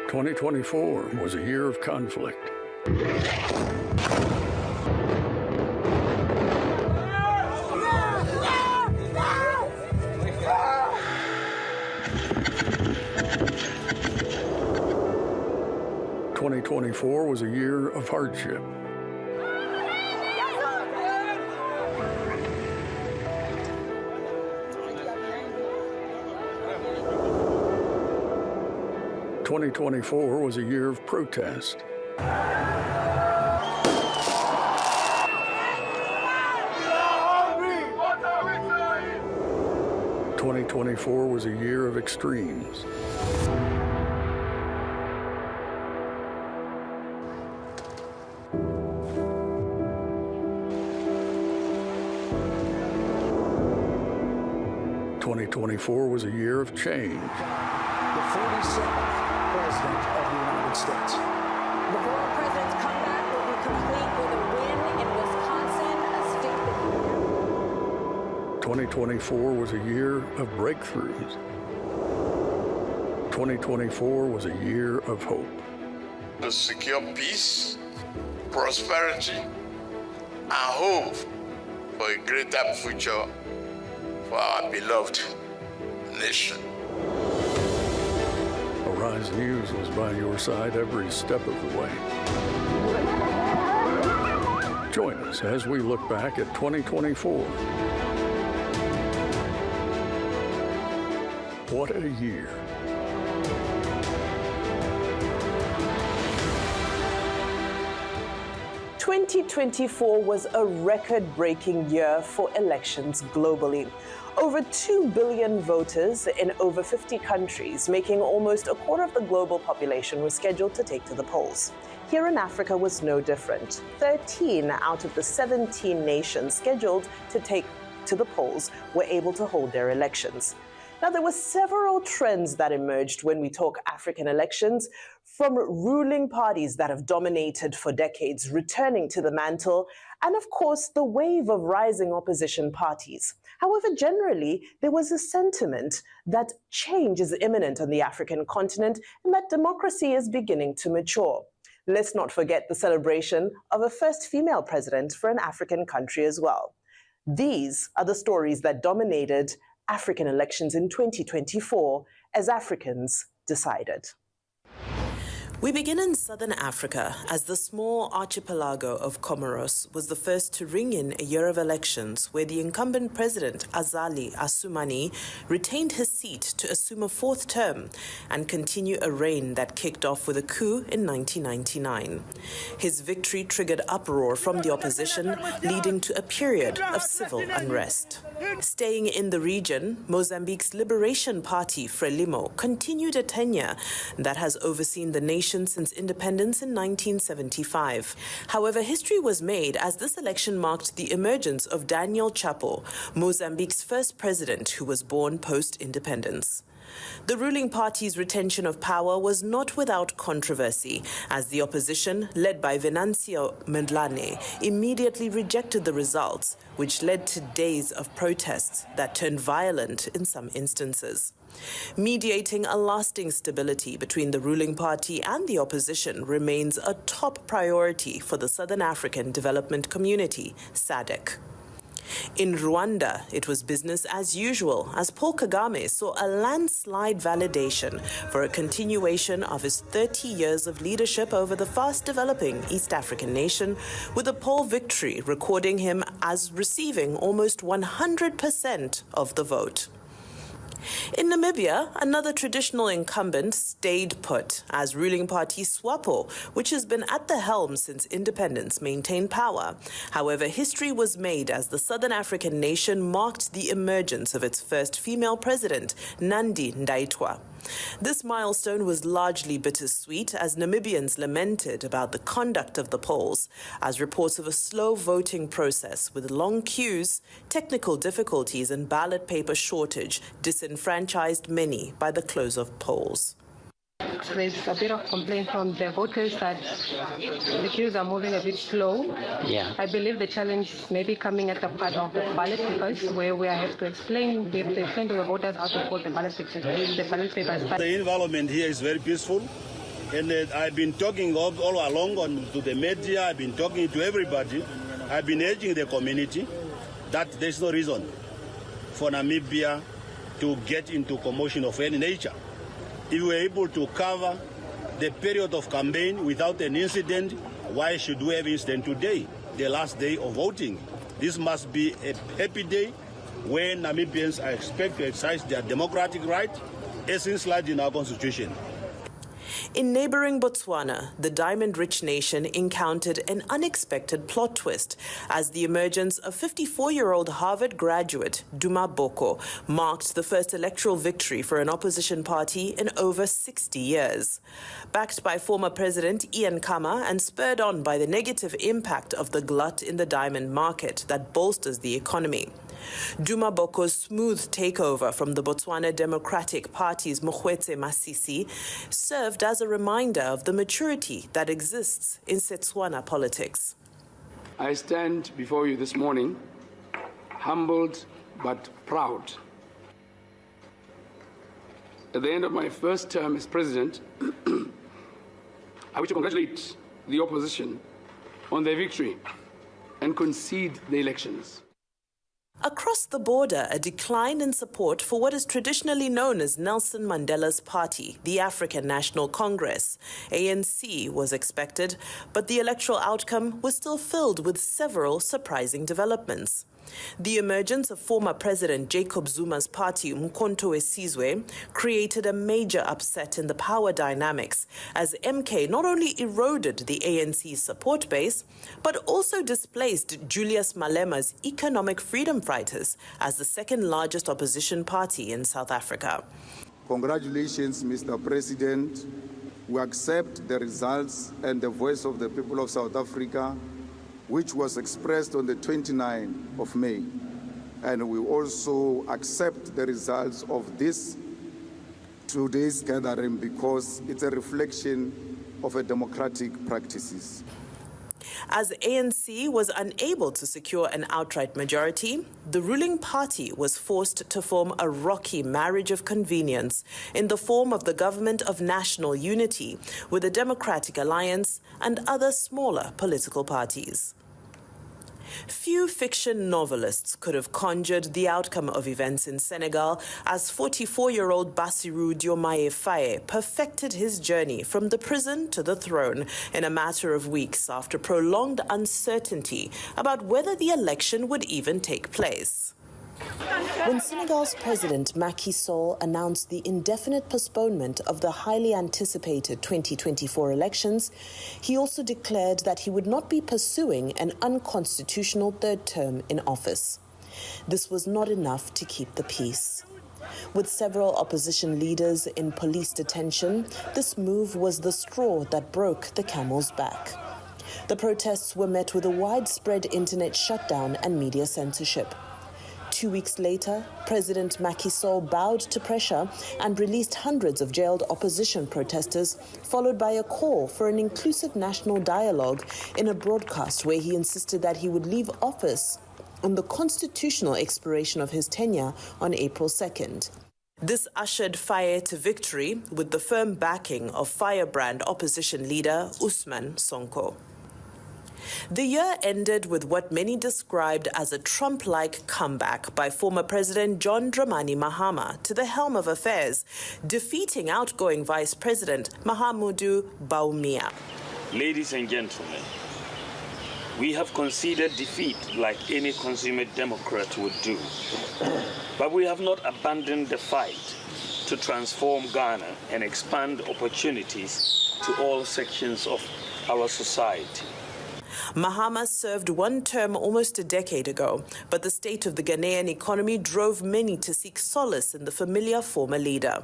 2024 was a year of conflict. 2024 was a year of hardship. 2024 was a year of protest. 2024 was a year of extremes. 2024 was a year of change. The 47th President of the United States. The former president's comeback will be complete with a win in Wisconsin, a state that... 2024 was a year of breakthroughs. 2024 was a year of hope. To secure peace, prosperity, and hope for a greater future for our beloved nation. Arise News was by your side every step of the way. Join us as we look back at 2024. What a year. "2024 was a record-breaking year for elections globally. Over 2 billion voters in over 50 countries, making almost a quarter of the global population, were scheduled to take to the polls. Here in Africa was no different. 13 out of the 17 nations scheduled to take to the polls were able to hold their elections. Now, there were several trends that emerged when we talk African elections, from ruling parties that have dominated for decades returning to the mantle, and of course, the wave of rising opposition parties. However, generally, there was a sentiment that change is imminent on the African continent and that democracy is beginning to mature. Let's not forget the celebration of a first female president for an African country as well. These are the stories that dominated African elections in 2024 as Africans decided. We begin in southern Africa, as the small archipelago of Comoros was the first to ring in a year of elections where the incumbent president, Azali Assoumani, retained his seat to assume a fourth term and continue a reign that kicked off with a coup in 1999. His victory triggered uproar from the opposition, leading to a period of civil unrest. Staying in the region, Mozambique's Liberation Party, Frelimo, continued a tenure that has overseen the nation since independence in 1975. However, history was made as this election marked the emergence of Daniel Chapo, Mozambique's first president who was born post-independence. The ruling party's retention of power was not without controversy, as the opposition, led by Venancio Mondlane, immediately rejected the results, which led to days of protests that turned violent in some instances. Mediating a lasting stability between the ruling party and the opposition remains a top priority for the Southern African Development Community, SADC. In Rwanda, it was business as usual as Paul Kagame saw a landslide validation for a continuation of his 30 years of leadership over the fast-developing East African nation, with a poll victory recording him as receiving almost 100% of the vote. In Namibia, another traditional incumbent stayed put as ruling party SWAPO, which has been at the helm since independence, maintained power. However, history was made as the Southern African nation marked the emergence of its first female president, Nandi Ndaitwah. This milestone was largely bittersweet as Namibians lamented about the conduct of the polls, as reports of a slow voting process with long queues, technical difficulties and ballot paper shortage disenfranchised many by the close of polls. There's a bit of complaint from the voters that the queues are moving a bit slow. Yeah. I believe the challenge may be coming at the part of the ballot papers, where we have to explain to the voters how to vote the ballot papers. The environment here is very peaceful. And I've been talking all along to the media, I've been talking to everybody. I've been urging the community that there's no reason for Namibia to get into commotion of any nature. If we were able to cover the period of campaign without an incident, why should we have incident today, the last day of voting? This must be a happy day when Namibians are expected to exercise their democratic right as enshrined in our constitution. In neighboring Botswana, the diamond-rich nation encountered an unexpected plot twist as the emergence of 54-year-old Harvard graduate Duma Boko marked the first electoral victory for an opposition party in over 60 years. Backed by former President Ian Khama and spurred on by the negative impact of the glut in the diamond market that bolsters the economy. Duma Boko's smooth takeover from the Botswana Democratic Party's Mokgweetsi Masisi served as a reminder of the maturity that exists in Setswana politics. I stand before you this morning, humbled but proud. At the end of my first term as president, I wish to congratulate the opposition on their victory and concede the elections. Across the border, a decline in support for what is traditionally known as Nelson Mandela's party, the African National Congress, ANC, was expected, but the electoral outcome was still filled with several surprising developments. The emergence of former President Jacob Zuma's party, Umkhonto weSizwe, created a major upset in the power dynamics as MK not only eroded the ANC's support base, but also displaced Julius Malema's Economic Freedom Fighters as the second largest opposition party in South Africa. Congratulations, Mr. President. We accept the results and the voice of the people of South Africa, which was expressed on the 29th of May. And we also accept the results of today's gathering because it's a reflection of a democratic practices. As ANC was unable to secure an outright majority, the ruling party was forced to form a rocky marriage of convenience in the form of the Government of National Unity with the Democratic Alliance and other smaller political parties. Few fiction novelists could have conjured the outcome of events in Senegal as 44-year-old Bassirou Diomaye Faye perfected his journey from the prison to the throne in a matter of weeks after prolonged uncertainty about whether the election would even take place. When Senegal's President Macky Sall announced the indefinite postponement of the highly anticipated 2024 elections, he also declared that he would not be pursuing an unconstitutional third term in office. This was not enough to keep the peace. With several opposition leaders in police detention, this move was the straw that broke the camel's back. The protests were met with a widespread internet shutdown and media censorship. 2 weeks later, President Macky Sall bowed to pressure and released hundreds of jailed opposition protesters, followed by a call for an inclusive national dialogue in a broadcast where he insisted that he would leave office on the constitutional expiration of his tenure on April 2nd. This ushered Faye to victory with the firm backing of firebrand opposition leader Ousmane Sonko. The year ended with what many described as a Trump-like comeback by former President John Dramani Mahama to the helm of affairs, defeating outgoing Vice President Mahamudu Bawumia. Ladies and gentlemen, we have conceded defeat like any consummate Democrat would do. But we have not abandoned the fight to transform Ghana and expand opportunities to all sections of our society. Mahama served one term almost a decade ago, but the state of the Ghanaian economy drove many to seek solace in the familiar former leader.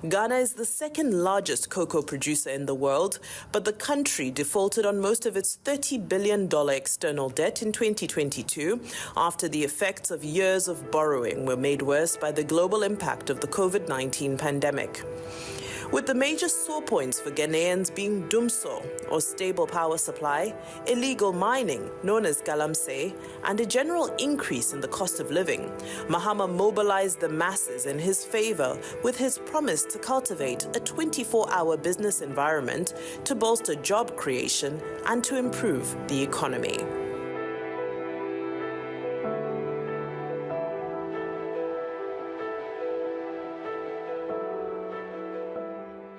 Ghana is the second largest cocoa producer in the world, but the country defaulted on most of its $30 billion external debt in 2022 after the effects of years of borrowing were made worse by the global impact of the COVID-19 pandemic. With the major sore points for Ghanaians being Dumso, or stable power supply, illegal mining, known as Galamsey, and a general increase in the cost of living, Mahama mobilized the masses in his favor with his promise to cultivate a 24-hour business environment to bolster job creation and to improve the economy.